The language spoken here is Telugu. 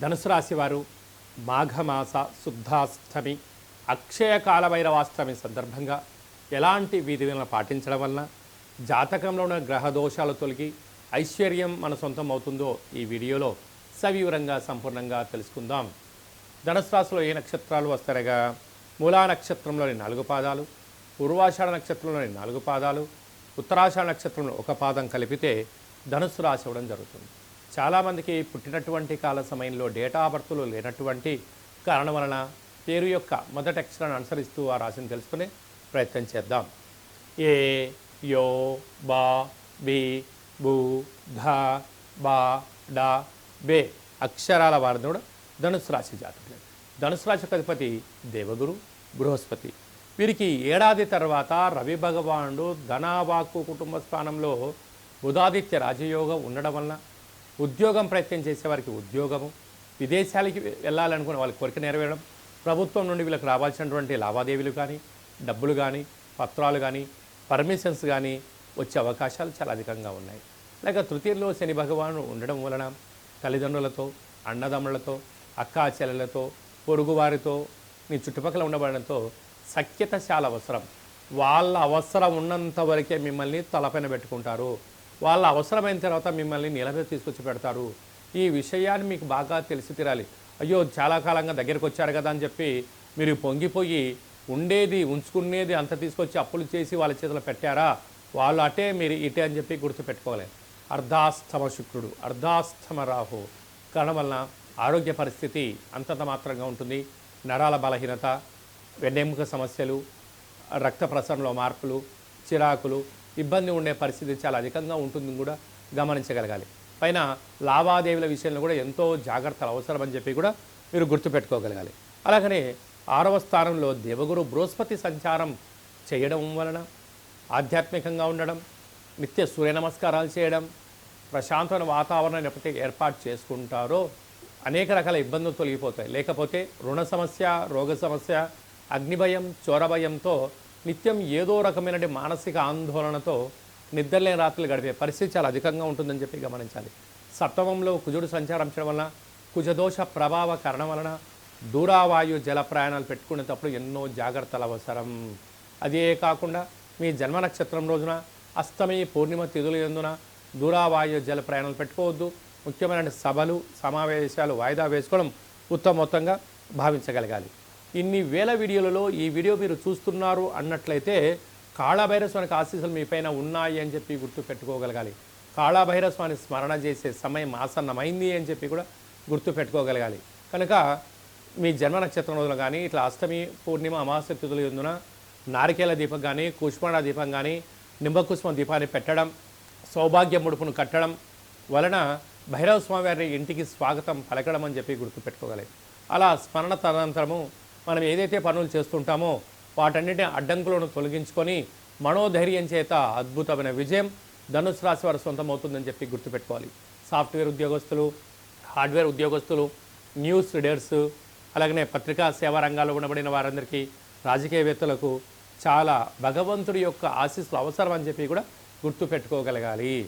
ధనుసు రాశి వారు మాఘమాస శుద్ధాష్టమి అక్షయ కాలభైరవాష్టమి సందర్భంగా ఎలాంటి విధులను పాటించడం వలన జాతకంలో ఉన్న గ్రహ దోషాలు తొలగి ఐశ్వర్యం మన సొంతం అవుతుందో ఈ వీడియోలో సవివరంగా సంపూర్ణంగా తెలుసుకుందాం. ధనుసు రాశిలో ఏ నక్షత్రాలు వస్తారగా మూలా నక్షత్రంలోని 4 పాదాలు, పూర్వాషాఢ నక్షత్రంలోని 4 పాదాలు, ఉత్తరాషాఢ నక్షత్రంలో 1 పాదం కలిపితే ధనుసు రాశి అవ్వడం జరుగుతుంది. చాలామందికి పుట్టినటువంటి కాల సమయంలో డేటా బర్త్లు లేనటువంటి కారణం వలన పేరు యొక్క మొదటి అక్షరాన్ని అనుసరిస్తూ ఆ రాశిని తెలుసుకునే ప్రయత్నం చేద్దాం. ఏ, యో, బా, బి, బు, ధ, బా, డా, బే అక్షరాల వారిని కూడా ధనుసు రాశి జాతకులు. ధనుసు రాశి అధిపతి దేవగురు బృహస్పతి. వీరికి ఏడాది తర్వాత రవి భగవానుడు ధనావాక్కు కుటుంబ స్థానంలో బుధాదిత్య రాజయోగం ఉండడం వలన ఉద్యోగం ప్రయత్నం చేసేవారికి ఉద్యోగము, విదేశాలకి వెళ్ళాలనుకునే వాళ్ళకి కోరిక నెరవేరడం, ప్రభుత్వం నుండి వీళ్ళకి రావాల్సినటువంటి లావాదేవీలు కానీ, డబ్బులు కానీ, పత్రాలు కానీ, పర్మిషన్స్ కానీ వచ్చే అవకాశాలు చాలా అధికంగా ఉన్నాయి. లేక తృతీయంలో శని భగవానుడు ఉండడం వలన తల్లిదండ్రులతో, అన్నదమ్ములతో, అక్కా చెల్లెలతో, పొరుగువారితో, మీ చుట్టుపక్కల ఉండబడడంతో సఖ్యత చాలా అవసరం. వాళ్ళ అవసరం ఉన్నంత వరకే మిమ్మల్ని తలపైన పెట్టుకుంటారు. వాళ్ళ అవసరమైన తర్వాత మిమ్మల్ని నిలబె తీసుకొచ్చి పెడతారు. ఈ విషయాన్ని మీకు బాగా తెలిసి తీరాలి. అయ్యో చాలా కాలంగా దగ్గరికి వచ్చారు కదా అని చెప్పి మీరు పొంగిపోయి ఉండేది ఉంచుకునేది అంత తీసుకొచ్చి అప్పులు చేసి వాళ్ళ చేతిలో పెట్టారా, వాళ్ళు అటే మీరు ఇటే అని చెప్పి గుర్తుపెట్టుకోవాలి. అర్ధాస్తమ శుక్రుడు, అర్ధాస్తమ రాహు కారణం వలన ఆరోగ్య పరిస్థితి అంతంత మాత్రంగా ఉంటుంది. నరాల బలహీనత, వెన్నెముక సమస్యలు, రక్త ప్రసరణలో మార్పులు, చిరాకులు, ఇబ్బంది ఉండే పరిస్థితి చాలా అధికంగా ఉంటుంది కూడా గమనించగలగాలి. పైన లావాదేవీల విషయంలో కూడా ఎంతో జాగ్రత్తలు అవసరమని చెప్పి కూడా మీరు గుర్తుపెట్టుకోగలగాలి. అలాగనే 6వ స్థానంలో దేవగురు బృహస్పతి సంచారం చేయడం వలన ఆధ్యాత్మికంగా ఉండడం, నిత్య సూర్య నమస్కారాలు చేయడం, ప్రశాంతమైన వాతావరణాన్ని ఎప్పటికీ ఏర్పాటు చేసుకుంటారో అనేక రకాల ఇబ్బందులు తొలగిపోతాయి. లేకపోతే రుణ సమస్య, రోగ సమస్య, అగ్నిభయం, చోరభయంతో నిత్యం ఏదో రకమైన మానసిక ఆందోళనతో నిద్రలేని రాత్రులు గడిపే పరిస్థితి చాలా అధికంగా ఉంటుందని చెప్పి గమనించాలి. సప్తమంలో కుజుడు సంచారించడం వలన, కుజదోష ప్రభావ కారణం వలన దూరావాయు జల ప్రయాణాలు పెట్టుకునేటప్పుడు ఎన్నో జాగ్రత్తలు అవసరం. అదే కాకుండా మీ జన్మ నక్షత్రం రోజున అష్టమి, పూర్ణిమ తిథులు ఎందున దూరావాయు జల ప్రయాణాలు పెట్టుకోవద్దు. ముఖ్యమైన సభలు, సమావేశాలు వాయిదా వేసుకోవడం ఉత్తమోత్తంగా భావించగలగాలి. ఇన్ని వేల వీడియోలలో ఈ వీడియో మీరు చూస్తున్నారు అన్నట్లయితే కాళభైరస్వామికి ఆశీస్సులు మీపైన ఉన్నాయి అని చెప్పి గుర్తుపెట్టుకోగలగాలి. కాళభైరస్వామిని స్మరణ చేసే సమయం ఆసన్నమైంది అని చెప్పి కూడా గుర్తుపెట్టుకోగలగాలి. కనుక మీ జన్మ నక్షత్రం రోజులు కానీ ఇట్లా అష్టమి, పూర్ణిమ, అమావాస్య తిథులు ఎందున నారికేల దీపం కానీ, కూష్మాండ దీపం కానీ, నింబకుష్మ దీపాన్ని పెట్టడం, సౌభాగ్య ముడుపును కట్టడం వలన భైరవ స్వామి వారి ఇంటికి స్వాగతం పలకడం అని చెప్పి గుర్తుపెట్టుకోగలగాలి. అలా స్మరణ తదనంతరము మనం ఏదైతే పనులు చేస్తుంటామో వాటన్నిటిని అడ్డంకులను తొలగించుకొని మనోధైర్యం చేత అద్భుతమైన విజయం ధనుసు రాశి వారి సొంతం అవుతుందని చెప్పి గుర్తుపెట్టుకోవాలి. సాఫ్ట్వేర్ ఉద్యోగస్తులు, హార్డ్వేర్ ఉద్యోగస్తులు, న్యూస్ రీడర్స్, అలాగనే పత్రికా సేవా రంగాల్లో ఉండబడిన వారందరికీ, రాజకీయవేత్తలకు చాలా భగవంతుడి యొక్క ఆశీస్సులు అవసరం అని చెప్పి కూడా గుర్తుపెట్టుకోగలగాలి.